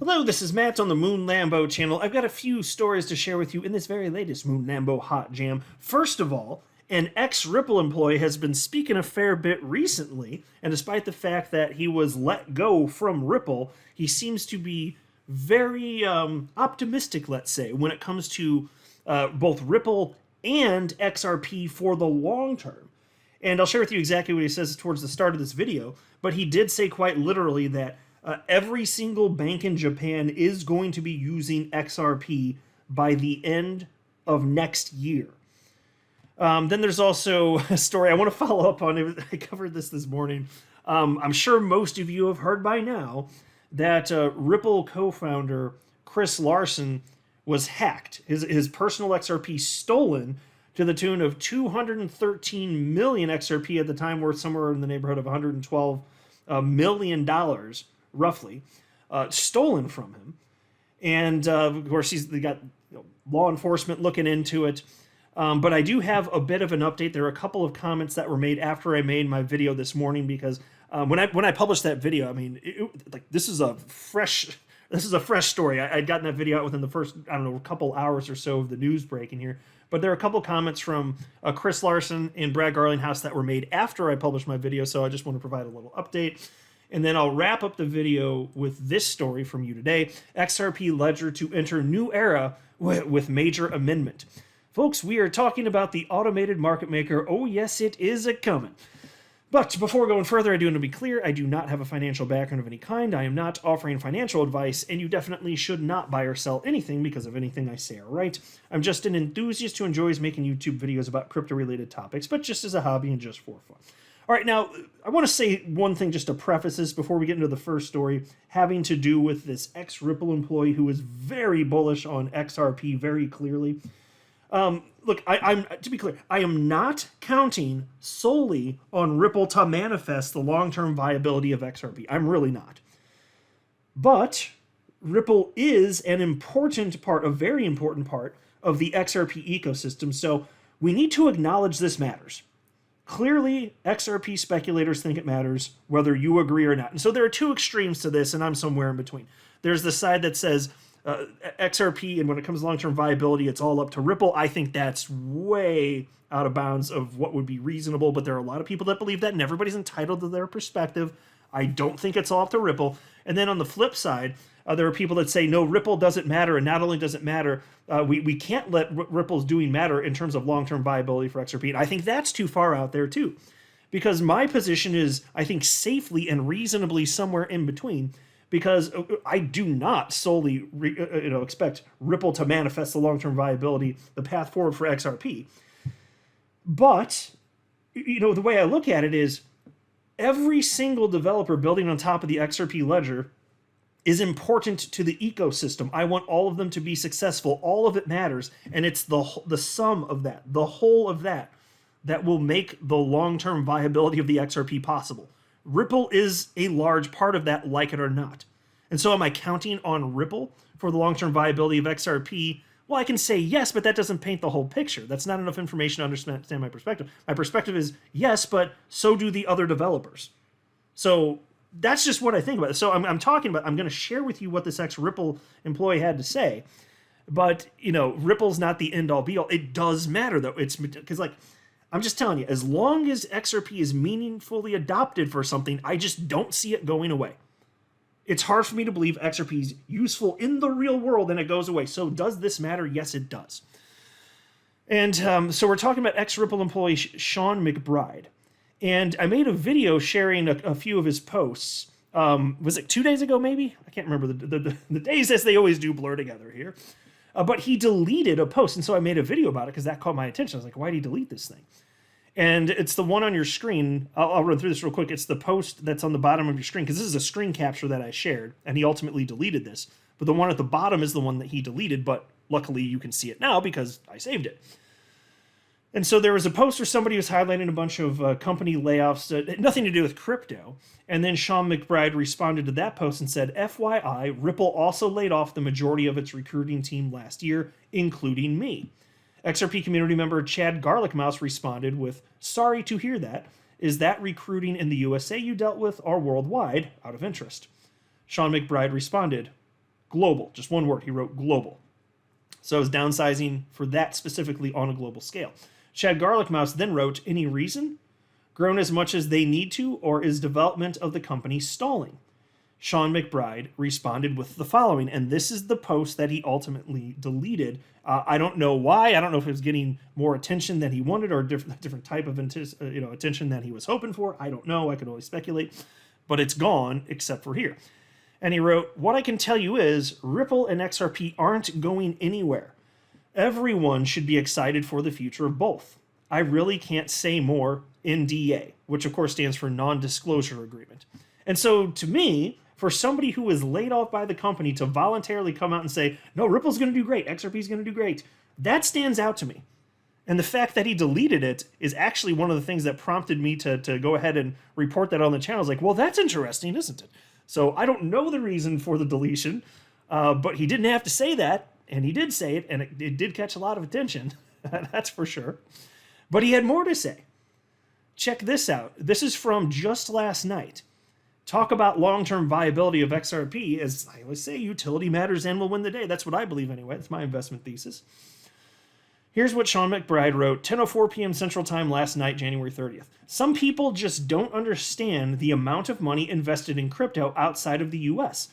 Hello, this is Matt on the Moon Lambo channel. I've got a few stories to share with you in this very latest Moon Lambo Hot Jam. First of all, an ex-Ripple employee has been speaking a fair bit recently, and despite the fact that he was let go from Ripple, he seems to be very optimistic, let's say, when it comes to both Ripple and XRP for the long term. And I'll share with you exactly what he says towards the start of this video, but he did say quite literally that every single bank in Japan is going to be using XRP by the end of next year. Then there's also a story I want to follow up on. I covered this morning. I'm sure most of you have heard by now that Ripple co-founder Chris Larsen was hacked. His personal XRP stolen to the tune of 213 million XRP at the time, worth somewhere in the neighborhood of $112 million, roughly, stolen from him. And of course, they got law enforcement looking into it. But I do have a bit of an update. There are a couple of comments that were made after I made my video this morning because when I published that video, I mean, this is a fresh story. I'd gotten that video out within the first, I don't know, a couple hours or so of the news breaking here. But there are a couple comments from Chris Larsen and Brad Garlinghouse that were made after I published my video, so I just want to provide a little update. And then I'll wrap up the video with this story from you today. XRP Ledger to enter new era with major amendment. Folks, we are talking about the automated market maker. Oh yes, it is a-coming. But before going further, I do want to be clear, I do not have a financial background of any kind. I am not offering financial advice, and you definitely should not buy or sell anything because of anything I say or write. I'm just an enthusiast who enjoys making YouTube videos about crypto-related topics, but just as a hobby and just for fun. All right, now, I want to say one thing just to preface this before we get into the first story, having to do with this ex-Ripple employee who is very bullish on XRP very clearly. Look, I'm to be clear, I am not counting solely on Ripple to manifest the long-term viability of XRP. I'm really not. But Ripple is an important part, a very important part of the XRP ecosystem, so we need to acknowledge this matters. Clearly, XRP speculators think it matters, whether you agree or not. And so there are two extremes to this, and I'm somewhere in between. There's the side that says XRP, and when it comes to long-term viability, it's all up to Ripple. I think that's way out of bounds of what would be reasonable, but there are a lot of people that believe that, and everybody's entitled to their perspective. I don't think it's all up to Ripple. And then on the flip side, there are people that say, no, Ripple doesn't matter, and not only does it matter, we can't let Ripple's doing matter in terms of long-term viability for XRP. And I think that's too far out there, too. Because my position is, I think, safely and reasonably somewhere in between, because I do not solely expect Ripple to manifest the long-term viability, the path forward for XRP. But, the way I look at it is every single developer building on top of the XRP Ledger is important to the ecosystem. I want all of them to be successful. All of it matters, and it's the sum of that, the whole of that will make the long-term viability of the XRP possible. Ripple is a large part of that, like it or not. And so am I counting on Ripple for the long-term viability of XRP? Well, I can say yes, but that doesn't paint the whole picture. That's not enough information to understand my perspective. My perspective is yes, but so do the other developers. So that's just what I think about it. So I'm talking about, I'm going to share with you what this ex-Ripple employee had to say. But, Ripple's not the end-all be-all. It does matter, though. It's because, I'm just telling you, as long as XRP is meaningfully adopted for something, I just don't see it going away. It's hard for me to believe XRP is useful in the real world and it goes away. So does this matter? Yes, it does. And so we're talking about ex-Ripple employee Sean McBride. And I made a video sharing a few of his posts. Was it 2 days ago, maybe? I can't remember. The days, as they always do, blur together here. But he deleted a post, and so I made a video about it because that caught my attention. I was like, why did he delete this thing? And it's the one on your screen. I'll run through this real quick. It's the post that's on the bottom of your screen, because this is a screen capture that I shared, and he ultimately deleted this. But the one at the bottom is the one that he deleted, but luckily you can see it now because I saved it. And so there was a post where somebody was highlighting a bunch of company layoffs, nothing to do with crypto. And then Sean McBride responded to that post and said, FYI, Ripple also laid off the majority of its recruiting team last year, including me. XRP community member Chad Garlic Mouse responded with, sorry to hear that. Is that recruiting in the USA you dealt with or worldwide, out of interest? Sean McBride responded, Global, just one word. He wrote global. So it's downsizing for that specifically on a global scale. Chad Garlic Mouse then wrote, any reason? Grown as much as they need to, or is development of the company stalling? Sean McBride responded with the following, and this is the post that he ultimately deleted. I don't know why. I don't know if it was getting more attention than he wanted or a different type of attention than he was hoping for. I don't know. I could only speculate. But it's gone, except for here. And he wrote, what I can tell you is Ripple and XRP aren't going anywhere. Everyone should be excited for the future of both. I really can't say more. NDA, which of course stands for non-disclosure agreement. And so to me, for somebody who was laid off by the company to voluntarily come out and say, no, Ripple's going to do great, XRP is going to do great, that stands out to me. And the fact that he deleted it is actually one of the things that prompted me to go ahead and report that on the channel. I was like, well, that's interesting, isn't it? So I don't know the reason for the deletion, but he didn't have to say that, and he did say it, and it did catch a lot of attention, that's for sure. But he had more to say. Check this out. This is from just last night. Talk about long-term viability of XRP. As I always say, utility matters and will win the day. That's what I believe anyway. That's my investment thesis. Here's what Sean McBride wrote, 10:04 p.m. Central Time last night, January 30th. Some people just don't understand the amount of money invested in crypto outside of the U.S.,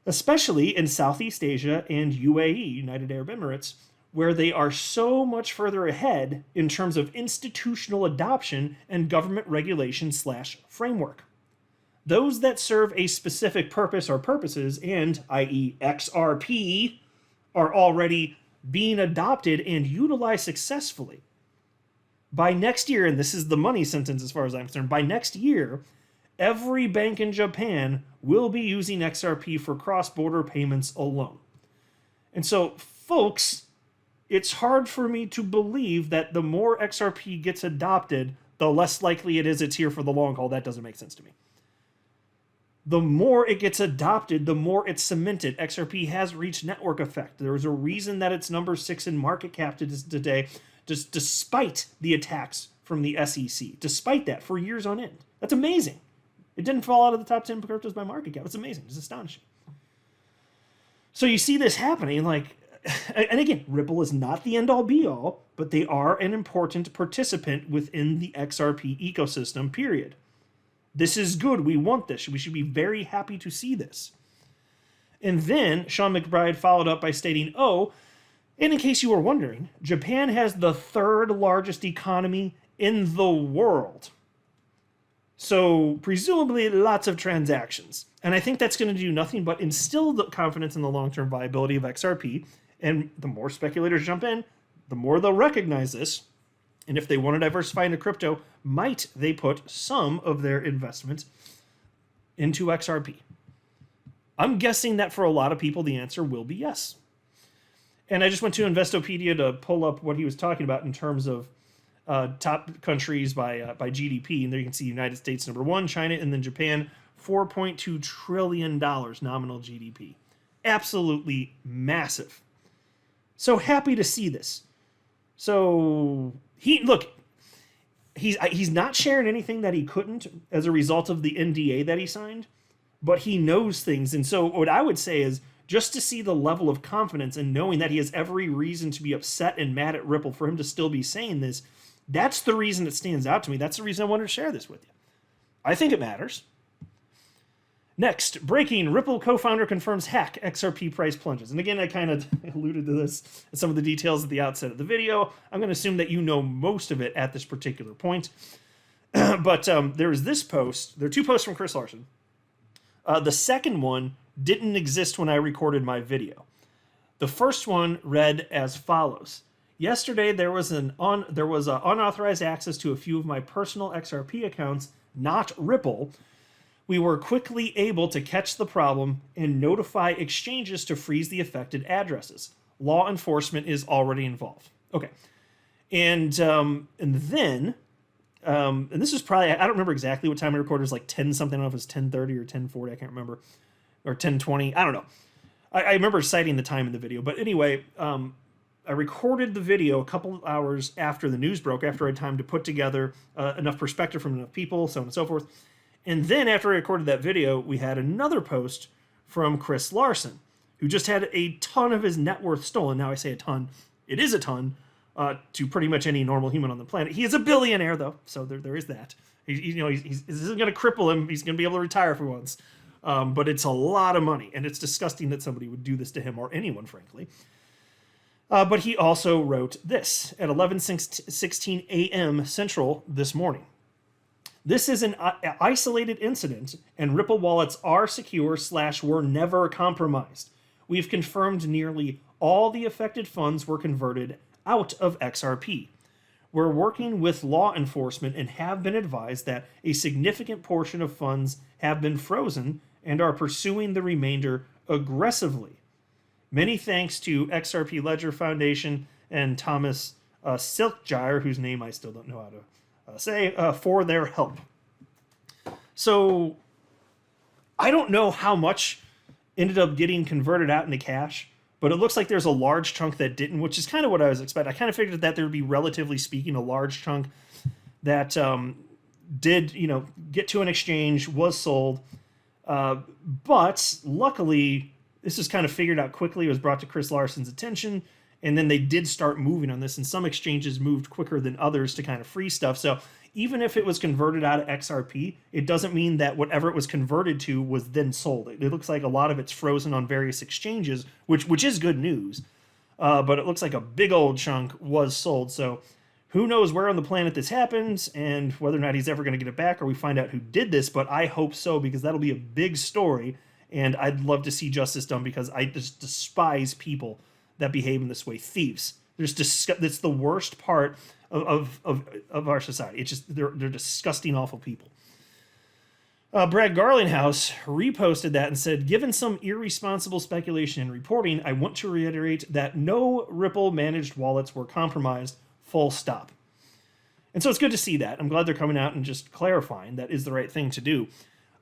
especially in Southeast Asia and UAE, United Arab Emirates, where they are so much further ahead in terms of institutional adoption and government regulation / framework. Those that serve a specific purpose or purposes, and i.e. XRP, are already being adopted and utilized successfully. By next year, and this is the money sentence as far as I'm concerned, by next year, every bank in Japan will be using XRP for cross-border payments alone. And so, folks, it's hard for me to believe that the more XRP gets adopted, the less likely it is it's here for the long haul. That doesn't make sense to me. The more it gets adopted, the more it's cemented. XRP has reached network effect. There's a reason that it's number 6 in market cap today, just despite the attacks from the SEC. Despite that, for years on end. That's amazing. It didn't fall out of the top 10 cryptos by market cap. It's amazing. It's astonishing. So you see this happening, like, and again, Ripple is not the end-all be-all, but they are an important participant within the XRP ecosystem, period. This is good. We want this. We should be very happy to see this. And then Sean McBride followed up by stating, oh, and in case you were wondering, Japan has the 3rd largest economy in the world. So presumably lots of transactions. And I think that's going to do nothing but instill the confidence in the long-term viability of XRP. And the more speculators jump in, the more they'll recognize this. And if they want to diversify into crypto, might they put some of their investment into XRP? I'm guessing that for a lot of people, the answer will be yes. And I just went to Investopedia to pull up what he was talking about in terms of top countries by GDP. And there you can see United States number 1, China, and then Japan, $4.2 trillion nominal GDP. Absolutely massive. So happy to see this. So he's not sharing anything that he couldn't as a result of the NDA that he signed, but he knows things. And so what I would say is just to see the level of confidence and knowing that he has every reason to be upset and mad at Ripple for him to still be saying this, that's the reason it stands out to me. That's the reason I wanted to share this with you. I think it matters. Next, breaking, Ripple co-founder confirms hack, XRP price plunges. And again, I kind of alluded to this in some of the details at the outset of the video. I'm going to assume that you know most of it at this particular point. But there is this post. There are 2 posts from Chris Larson. The second one didn't exist when I recorded my video. The first one read as follows. Yesterday, there was unauthorized access to a few of my personal XRP accounts, not Ripple. We were quickly able to catch the problem and notify exchanges to freeze the affected addresses. Law enforcement is already involved. Okay. And then, and this is probably, I don't remember exactly what time I recorded. It was like 10 something. I don't know if it was 10:30 or 10:40. I can't remember. Or 10:20. I don't know. I remember citing the time in the video. But anyway, I recorded the video a couple of hours after the news broke, after I had time to put together enough perspective from enough people, so on and so forth. And then after I recorded that video, we had another post from Chris Larson. who just had a ton of his net worth stolen. Now I say a ton. It is a ton to pretty much any normal human on the planet. He is a billionaire, though, so there is that. This isn't going to cripple him. He's going to be able to retire for once. But it's a lot of money, and it's disgusting that somebody would do this to him, or anyone, frankly. But he also wrote this at 11:16 a.m. Central this morning. This is an isolated incident, and Ripple wallets are secure / were never compromised. We've confirmed nearly all the affected funds were converted out of XRP. We're working with law enforcement and have been advised that a significant portion of funds have been frozen and are pursuing the remainder aggressively. Many thanks to XRP Ledger Foundation and Thomas Silkgyre, whose name I still don't know how to say, for their help. So I don't know how much ended up getting converted out into cash, but it looks like there's a large chunk that didn't, which is kind of what I was expecting. I kind of figured that there would be, relatively speaking, a large chunk that did, get to an exchange, was sold. But luckily, this was kind of figured out quickly. It was brought to Chris Larson's attention, and then they did start moving on this, and some exchanges moved quicker than others to kind of free stuff. So even if it was converted out of XRP, it doesn't mean that whatever it was converted to was then sold. It looks like a lot of it's frozen on various exchanges, which is good news. But it looks like a big old chunk was sold. So who knows where on the planet this happens and whether or not he's ever going to get it back, or we find out who did this. But I hope so, because that'll be a big story. And I'd love to see justice done, because I just despise people that behave in this way. Thieves. That's the worst part of our society. It's just they're disgusting, awful people. Brad Garlinghouse reposted that and said, given some irresponsible speculation and reporting, I want to reiterate that no Ripple managed wallets were compromised, full stop. And so it's good to see that. I'm glad they're coming out and just clarifying that is the right thing to do.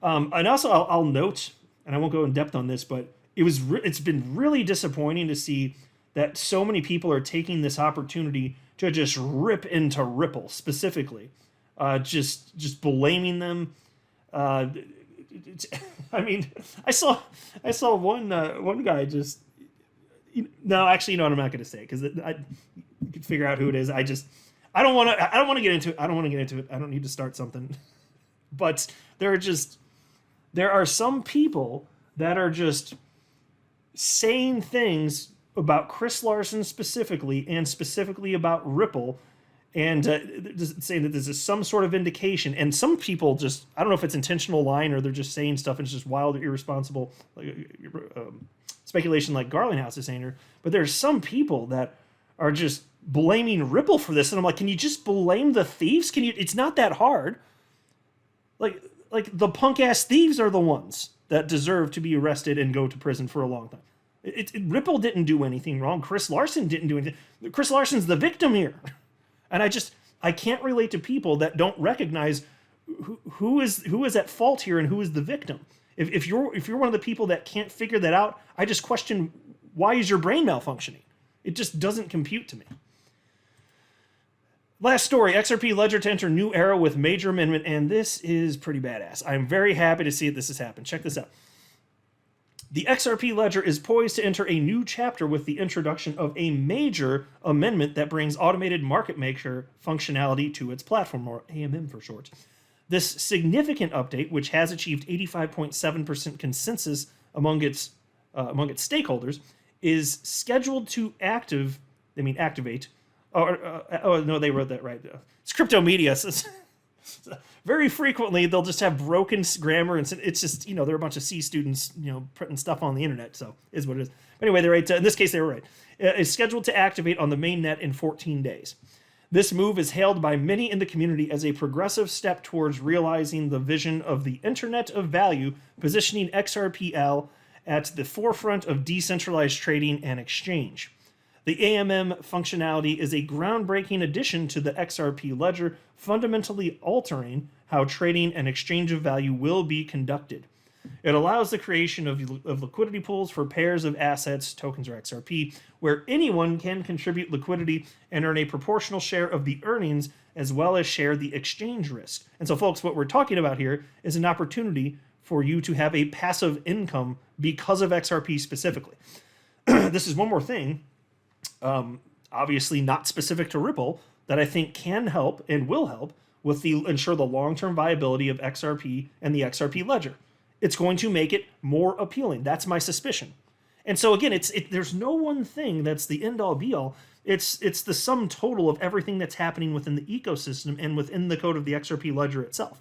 And also I'll note, and I won't go in depth on this, but it's been really disappointing to see that so many people are taking this opportunity to just rip into Ripple specifically, just blaming them. I mean, I saw one guy just. No, actually, I'm not going to say it, because you can figure out who it is. I don't want to get into it. I don't need to start something. But there are some people that are just saying things about Chris Larson specifically, and specifically about Ripple, and saying that this is some sort of indication. And some people just, I don't know if it's intentional lying or they're just saying stuff and it's just wild or irresponsible speculation like Garlinghouse is saying here. But there's some people that are just blaming Ripple for this, and I'm like, can you just blame the thieves? It's not that hard. Like the punk ass thieves are the ones that deserve to be arrested and go to prison for a long time. Ripple didn't do anything wrong. Chris Larson didn't do anything. Chris Larson's the victim here. And I can't relate to people that don't recognize who is at fault here and who is the victim. If you're one of the people that can't figure that out, I just question, why is your brain malfunctioning? It just doesn't compute to me. Last story, XRP Ledger to enter new era with major amendment, and this is pretty badass. I'm very happy to see that this has happened. Check this out. The XRP Ledger is poised to enter a new chapter with the introduction of a major amendment that brings automated market maker functionality to its platform, or AMM for short. This significant update, which has achieved 85.7% consensus among its stakeholders, is scheduled to activate. Oh no, they wrote that right. It's crypto media. Very frequently, they'll just have broken grammar, and it's just, they're a bunch of C students, putting stuff on the internet, so is what it is. Anyway, they're right. In this case, they were right. It's scheduled to activate on the mainnet in 14 days. This move is hailed by many in the community as a progressive step towards realizing the vision of the Internet of Value, positioning XRPL at the forefront of decentralized trading and exchange. The AMM functionality is a groundbreaking addition to the XRP Ledger, fundamentally altering how trading and exchange of value will be conducted. It allows the creation of liquidity pools for pairs of assets, tokens or XRP, where anyone can contribute liquidity and earn a proportional share of the earnings, as well as share the exchange risk. And so, folks, what we're talking about here is an opportunity for you to have a passive income because of XRP specifically. This is one more thing, obviously not specific to Ripple, that I think can help and will help with ensure the long-term viability of XRP and the XRP Ledger. It's going to make it more appealing. That's my suspicion. And so again, there's no one thing that's the end-all be-all. It's the sum total of everything that's happening within the ecosystem and within the code of the XRP Ledger itself.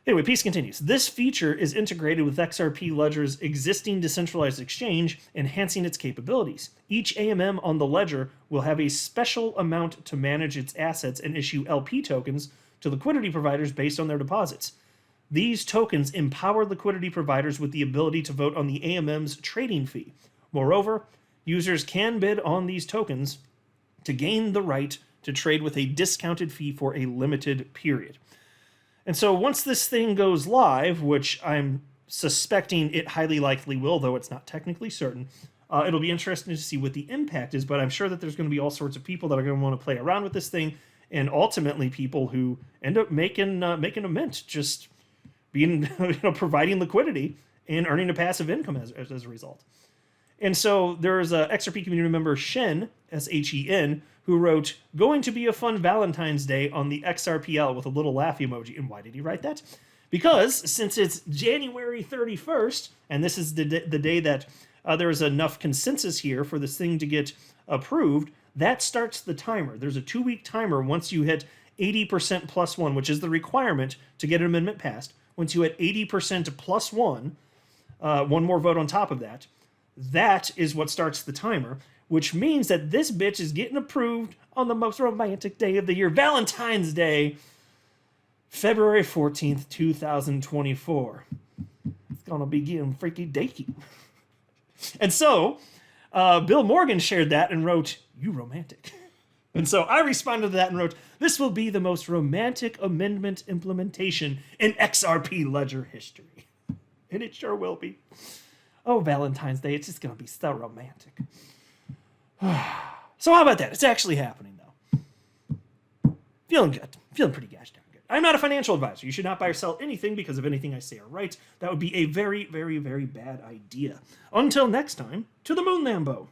Anyway, piece continues. This feature is integrated with XRP Ledger's existing decentralized exchange, enhancing its capabilities. Each AMM on the ledger will have a special amount to manage its assets and issue LP tokens to liquidity providers based on their deposits. These tokens empower liquidity providers with the ability to vote on the AMM's trading fee. Moreover, users can bid on these tokens to gain the right to trade with a discounted fee for a limited period. And so once this thing goes live, which I'm suspecting it highly likely will, though it's not technically certain, it'll be interesting to see what the impact is, but I'm sure that there's going to be all sorts of people that are going to want to play around with this thing, and ultimately people who end up making a mint, just being, providing liquidity and earning a passive income as a result. And so there's a XRP community member, Shen, S-H-E-N, who wrote, "Going to be a fun Valentine's Day on the XRPL," with a little laugh emoji. And why did he write that? Because since it's January 31st, and this is the day that there is enough consensus here for this thing to get approved, that starts the timer. There's a 2-week timer once you hit 80% plus one, which is the requirement to get an amendment passed. Once you hit 80% plus one more vote on top of that, that is what starts the timer, which means that this bitch is getting approved on the most romantic day of the year, Valentine's Day, February 14th, 2024. It's gonna be getting freaky deaky. And so, Bill Morgan shared that and wrote, "You romantic." And so I responded to that and wrote, "This will be the most romantic amendment implementation in XRP Ledger history." And it sure will be. Oh, Valentine's Day, it's just gonna be so romantic. So how about that? It's actually happening, though. Feeling good. Feeling pretty gosh darn good. I'm not a financial advisor. You should not buy or sell anything because of anything I say or write. That would be a very, very, very bad idea. Until next time, to the moon, Lambo.